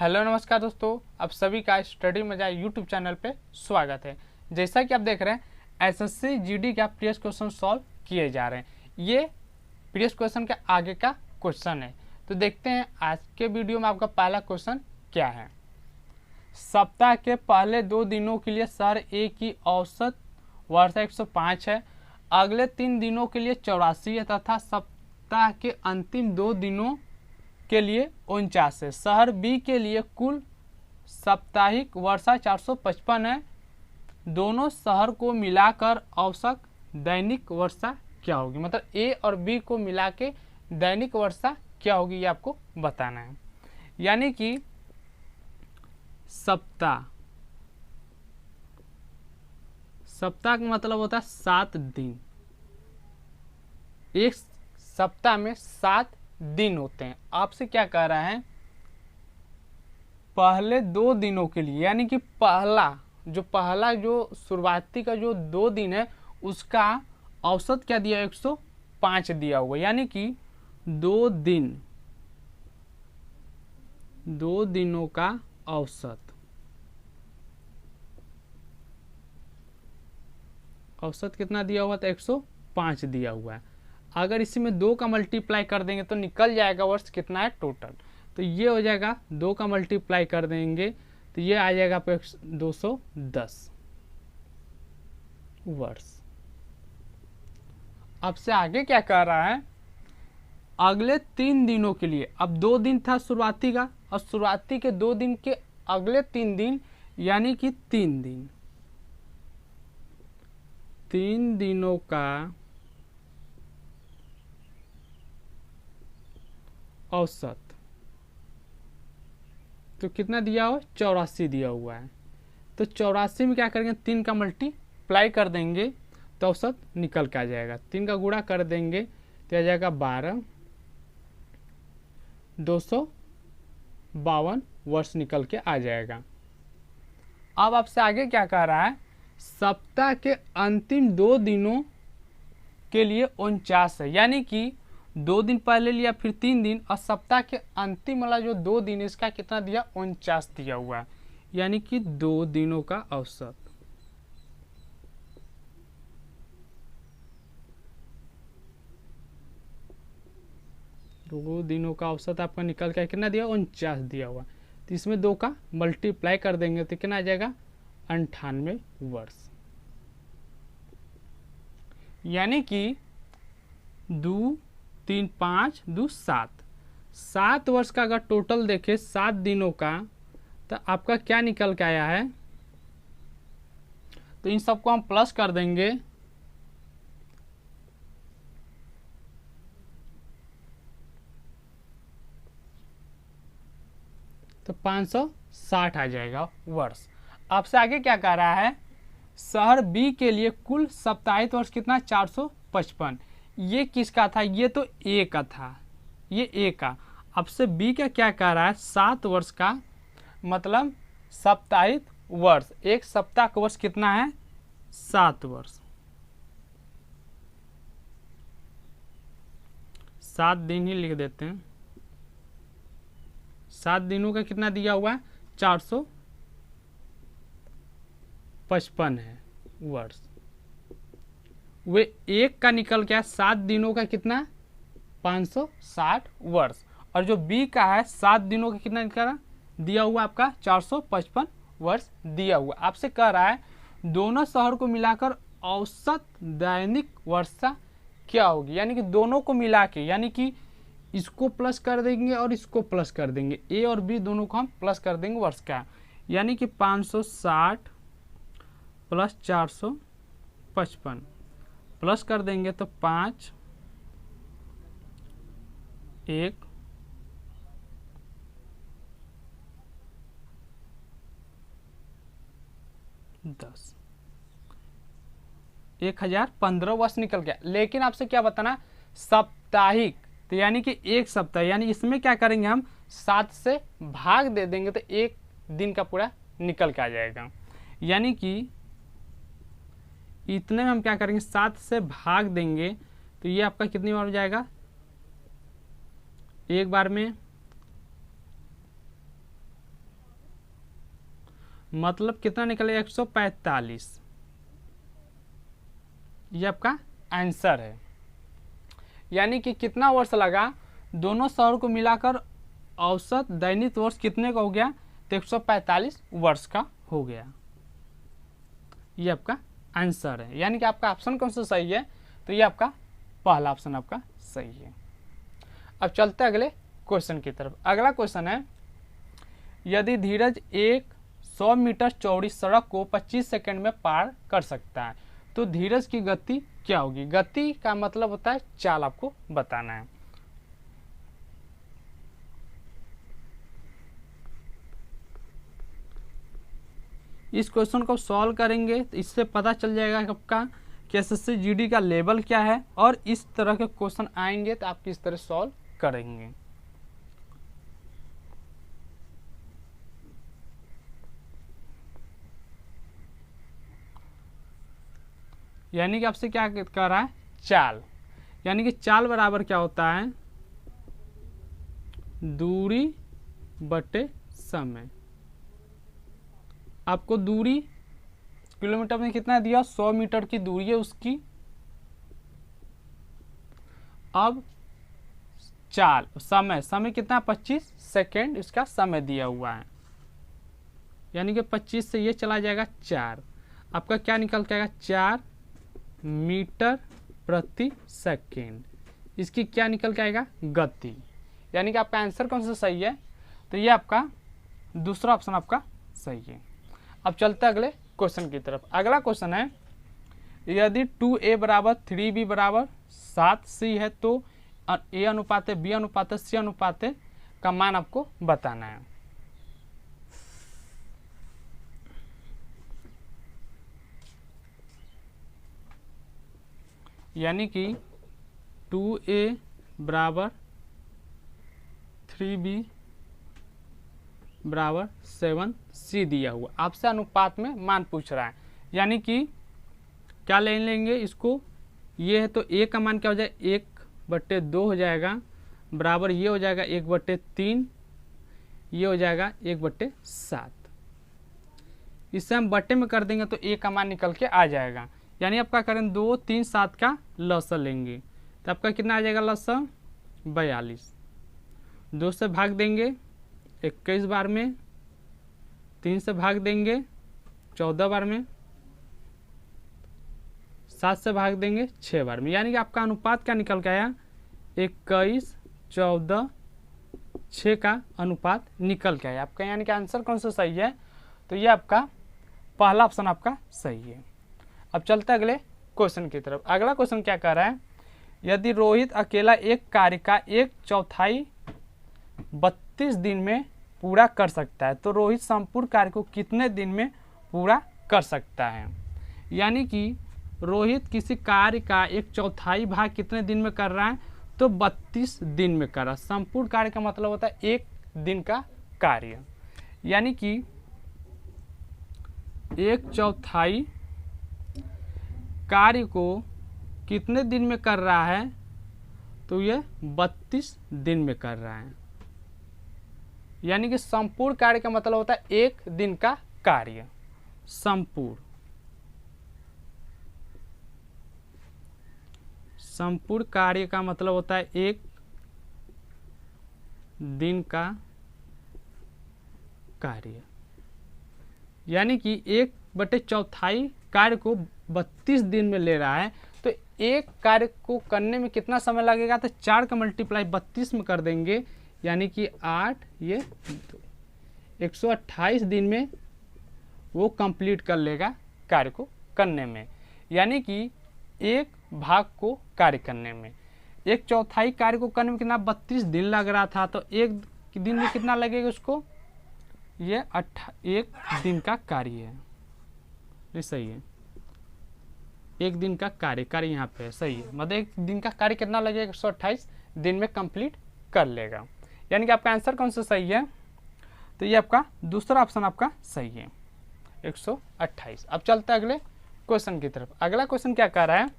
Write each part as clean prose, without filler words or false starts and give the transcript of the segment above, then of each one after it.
Hello नमस्कार दोस्तों, आप सभी का स्टडी मजा यूट्यूब चैनल पे स्वागत है। जैसा कि आप देख रहे हैं एसएससी जीडी का प्रीवियस क्वेश्चन सॉल्व किए जा रहे हैं। ये प्रीवियस क्वेश्चन के आगे का क्वेश्चन है। तो देखते हैं आज के वीडियो में आपका पहला क्वेश्चन क्या है। सप्ताह के पहले 2 दिनों के लिए शहर ए की औसत वर्षा 105 है, अगले 3 दिनों के लिए 84 है तथा सप्ताह के अंतिम 2 दिनों के लिए 49 है। शहर बी के लिए कुल साप्ताहिक वर्षा 455 है। दोनों शहर को मिलाकर औसत दैनिक वर्षा क्या होगी, मतलब ए और बी को मिला के दैनिक वर्षा क्या होगी ये आपको बताना है। यानी कि सप्ताह का मतलब होता है 7 दिन। एक सप्ताह में 7 दिन होते हैं। आपसे क्या कह रहा है, पहले 2 दिनों के लिए, यानी कि पहला जो शुरुआती का जो 2 दिन है उसका औसत क्या दिया, 105 दिया हुआ। यानी कि 2 दिनों का औसत कितना दिया हुआ था, 105 दिया हुआ है। अगर इसी में 2 का मल्टीप्लाई कर देंगे तो निकल जाएगा वर्ष कितना है टोटल। तो ये हो जाएगा 2 का मल्टीप्लाई कर देंगे तो ये आ जाएगा आपको 210 वर्ष। अब से आगे क्या कर रहा है, अगले 3 दिनों के लिए। अब 2 दिन था शुरुआती का और शुरुआती के 2 दिन के अगले 3 दिन यानी कि 3 दिनों का औसत तो कितना दिया हुआ, 84 दिया हुआ है। तो 84 में क्या करेंगे, 3 का मल्टीप्लाई कर देंगे तो औसत निकल के आ जाएगा। 3 का गुणा कर देंगे तो आ जाएगा 12, 252 वर्ष निकल के आ जाएगा। अब आपसे आगे क्या कह रहा है, सप्ताह के अंतिम 2 दिनों के लिए 49 है। यानी कि 2 दिन पहले लिया, फिर 3 दिन, और सप्ताह के अंतिम वाला जो 2 दिन इसका कितना दिया, 49 दिया हुआ है। यानी कि 2 दिनों का औसत। दो दिनों का औसत आपका निकल के कितना दिया, 49 दिया हुआ। तो इसमें 2 का मल्टीप्लाई कर देंगे तो कितना आ जाएगा, 98 वर्ष। यानी कि 2 3 5 2 7 वर्ष का अगर टोटल देखें 7 दिनों का तो आपका क्या निकल के आया है। तो इन सबको हम प्लस कर देंगे तो 560 आ जाएगा वर्ष। आपसे आगे क्या कह रहा है, शहर बी के लिए कुल साप्ताहिक वर्ष कितना, 455। ये किसका था, ये तो ए का था, ये ए का। अब से बी का क्या कह रहा है, 7 वर्ष का मतलब साप्ताहिक वर्ष। एक सप्ताह का वर्ष कितना है, 7 वर्ष। 7 दिन ही लिख देते हैं। 7 दिनों का कितना दिया हुआ है, 455 है वर्ष। वे एक का निकल गया, 7 दिनों का कितना, 560 वर्ष। और जो बी का है 7 दिनों का कितना निकला दिया हुआ आपका, 455 वर्ष दिया हुआ। आपसे कह रहा है दोनों शहर को मिलाकर औसत दैनिक वर्षा क्या होगी। यानी कि दोनों को मिला के, यानी कि इसको प्लस कर देंगे और इसको प्लस कर देंगे, ए और बी दोनों को हम प्लस कर देंगे वर्ष का। यानी कि 560 प्लस 455 प्लस कर देंगे तो 5 1 10 1015 वर्ष निकल गया। लेकिन आपसे क्या बताना, साप्ताहिक, तो यानी कि एक सप्ताह, यानी इसमें क्या करेंगे हम 7 से भाग दे देंगे तो 1 दिन का पूरा निकल के आ जाएगा। यानी कि इतने में हम क्या करेंगे, 7 से भाग देंगे तो ये आपका कितनी बार हो जाएगा, एक बार में मतलब कितना निकलेगा 145। ये आपका आंसर है। यानी कि कितना वर्ष लगा, दोनों शहर को मिलाकर औसत दैनिक वर्ष कितने का हो गया, तो 145 वर्ष का हो गया। ये आपका आंसर है। यानी कि आपका ऑप्शन कौन सा सही है, तो ये आपका पहला ऑप्शन आपका सही है। अब चलते अगले क्वेश्चन की तरफ। अगला क्वेश्चन है, यदि धीरज एक 100 मीटर चौड़ी सड़क को 25 सेकंड में पार कर सकता है तो धीरज की गति क्या होगी। गति का मतलब होता है चाल, आपको बताना है। इस क्वेश्चन को सॉल्व करेंगे तो इससे पता चल जाएगा आपका कि एसएससी जीडी का लेवल क्या है, और इस तरह के क्वेश्चन आएंगे तो आप किस तरह सॉल्व करेंगे। यानी कि आपसे क्या कर रहा है, चाल। यानी कि चाल बराबर क्या होता है, दूरी बटे समय। आपको दूरी किलोमीटर में कितना दिया, 100 मीटर की दूरी है उसकी। अब चाल, समय, समय कितना 25 सेकेंड इसका समय दिया हुआ है। यानी कि 25 से ये चला जाएगा 4, आपका क्या निकल के आएगा 4 मीटर प्रति सेकेंड। इसकी क्या निकल के आएगा, गति। यानी कि आपका आंसर कौन सा सही है, तो ये आपका दूसरा ऑप्शन आपका सही है। अब चलते अगले क्वेश्चन की तरफ। अगला क्वेश्चन है, यदि 2a बराबर 3b बराबर 7c है तो a अनुपात b अनुपात c अनुपात का मान आपको बताना है। यानी कि 2a बराबर 3b बराबर 7c दिया हुआ, आपसे अनुपात में मान पूछ रहा है। यानी कि क्या ले लेंगे इसको, ये है तो a का मान क्या हो जाएगा 1/2 हो जाएगा, बराबर ये हो जाएगा 1/3, ये हो जाएगा 1/7। इससे हम बट्टे में कर देंगे तो a का मान निकल के आ जाएगा। यानी आपका करें 2, 3, 7 का लसा लेंगे तो आपका कितना आ जाएगा लसा 42। 2 से भाग देंगे 21 बार में, 3 से भाग देंगे 14 बार में, 7 से भाग देंगे 6 बार में। यानी कि आपका अनुपात क्या निकल के आया 21, 14, 6 का अनुपात निकल के आया आपका। यानी कि आंसर कौन सा सही है, तो ये आपका पहला ऑप्शन आपका सही है। अब चलते अगले क्वेश्चन की तरफ। अगला क्वेश्चन क्या कह रहा है, यदि रोहित अकेला एक कार्य का 1/4 32 दिन में पूरा कर सकता है तो रोहित संपूर्ण कार्य को कितने दिन में पूरा कर सकता है। यानी कि रोहित किसी कार्य का 1/4 भाग कितने दिन में कर रहा है, तो 32 दिन में कर रहा है। संपूर्ण कार्य का मतलब होता है 1 दिन का कार्य। यानी कि 1/4 कार्य को कितने दिन में कर रहा है, तो ये 32 दिन में कर रहा है। यानी कि संपूर्ण कार्य का मतलब होता है 1 दिन का कार्य। संपूर्ण कार्य का मतलब होता है 1 दिन का कार्य। यानी कि 1/4 कार्य को 32 दिन में ले रहा है, तो एक कार्य को करने में कितना समय लगेगा, तो 4 का मल्टीप्लाई 32 में कर देंगे, यानी कि 8 ये 128 दिन में वो कंप्लीट कर लेगा कार्य को करने में। यानी कि एक भाग को कार्य करने में 1/4 कार्य को करने में कितना 32 दिन लग रहा था, तो एक दिन में कितना लगेगा उसको, ये 1 दिन का कार्य है। ये सही है, 1 दिन का कार्य यहाँ पे है, सही है। मतलब 1 दिन का कार्य कितना लगेगा 128 दिन में कंप्लीट कर लेगा। यानी कि आपका आंसर कौन सा सही है, तो ये आपका दूसरा ऑप्शन आपका सही है 128। अब चलते हैं अगले क्वेश्चन की तरफ। अगला क्वेश्चन क्या कह रहा है,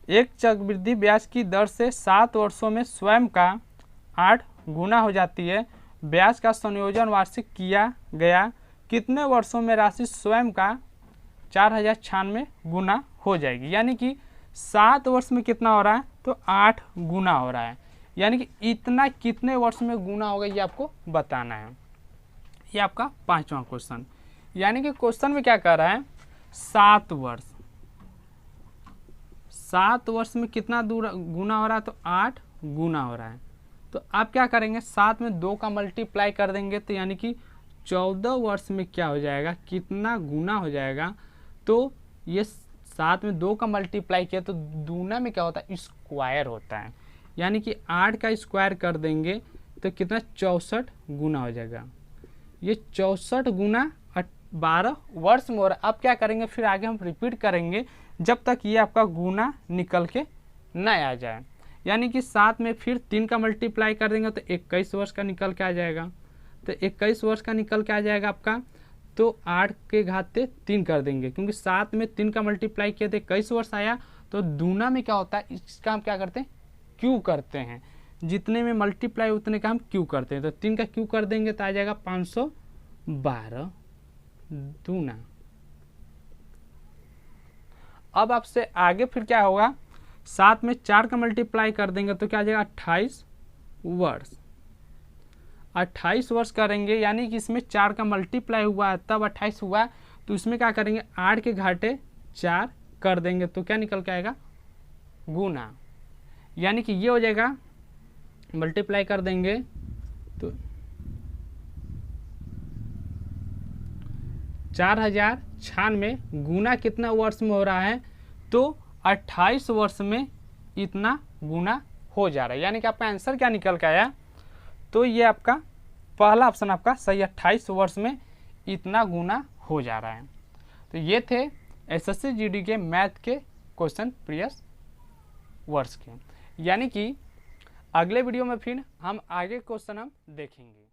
एक चक्रवृद्धि ब्याज की दर से 7 वर्षों में स्वयं का 8 गुना हो जाती है। ब्याज का संयोजन वार्षिक किया गया कितने वर्षों में राशि स्वयं का 4096 गुना हो जाएगी। यानी कि 7 वर्ष में कितना हो रहा है, तो 8 गुना हो रहा है। यानी कि इतना कितने वर्ष में गुना होगा ये आपको बताना है। ये आपका 5वां क्वेश्चन। यानी कि क्वेश्चन में क्या कह रहा है, 7 वर्ष में कितना गुना हो रहा है, तो 8 गुना हो रहा है। तो आप क्या करेंगे, 7 में 2 का मल्टीप्लाई कर देंगे, तो यानी कि 14 वर्ष में क्या हो जाएगा, कितना गुना हो जाएगा। तो ये 7 में 2 का मल्टीप्लाई किया तो दूना में क्या होता है, स्क्वायर होता है। यानी कि 8 का स्क्वायर कर देंगे तो कितना, 64 गुना हो जाएगा। ये 64 गुना 12 वर्ष में हो रहा है। अब क्या करेंगे, फिर आगे हम रिपीट करेंगे जब तक ये आपका गुना निकल के न आ जाए। यानी कि 7 में फिर 3 का मल्टीप्लाई कर देंगे तो 21 वर्ष का निकल के आ जाएगा। तो 21 वर्ष का निकल के आ जाएगा आपका। तो 8 के घात से 3 कर देंगे, क्योंकि 7 में 3 का मल्टीप्लाई किया तो 21 वर्ष आया। तो दूना में क्या होता है, इसका हम क्या करते हैं, क्यू करते हैं। जितने में मल्टीप्लाई उतने का हम क्यू करते हैं। तो 3 का क्यू कर देंगे तो आ जाएगा 512 दूना। अब आपसे आगे फिर क्या होगा, 7 में 4 का मल्टीप्लाई कर देंगे तो क्या आ जाएगा, 28 वर्ष। 28 वर्ष करेंगे, यानी कि इसमें 4 का मल्टीप्लाई हुआ है तब 28 हुआ। तो इसमें क्या करेंगे, 8 के घाटे 4 कर देंगे तो क्या निकल के आएगा, गुना। यानी कि ये हो जाएगा, मल्टीप्लाई कर देंगे तो 4096 गुना कितना वर्ष में हो रहा है, तो 28 वर्ष में इतना गुना हो जा रहा है। यानी कि आपका आंसर क्या निकल के आया, तो ये आपका पहला ऑप्शन आपका सही, 28 वर्ष में इतना गुना हो जा रहा है। तो ये थे एसएससी जीडी के मैथ के क्वेश्चन प्रीवियस वर्ष के। यानी कि अगले वीडियो में फिर हम आगे क्वेश्चन हम देखेंगे।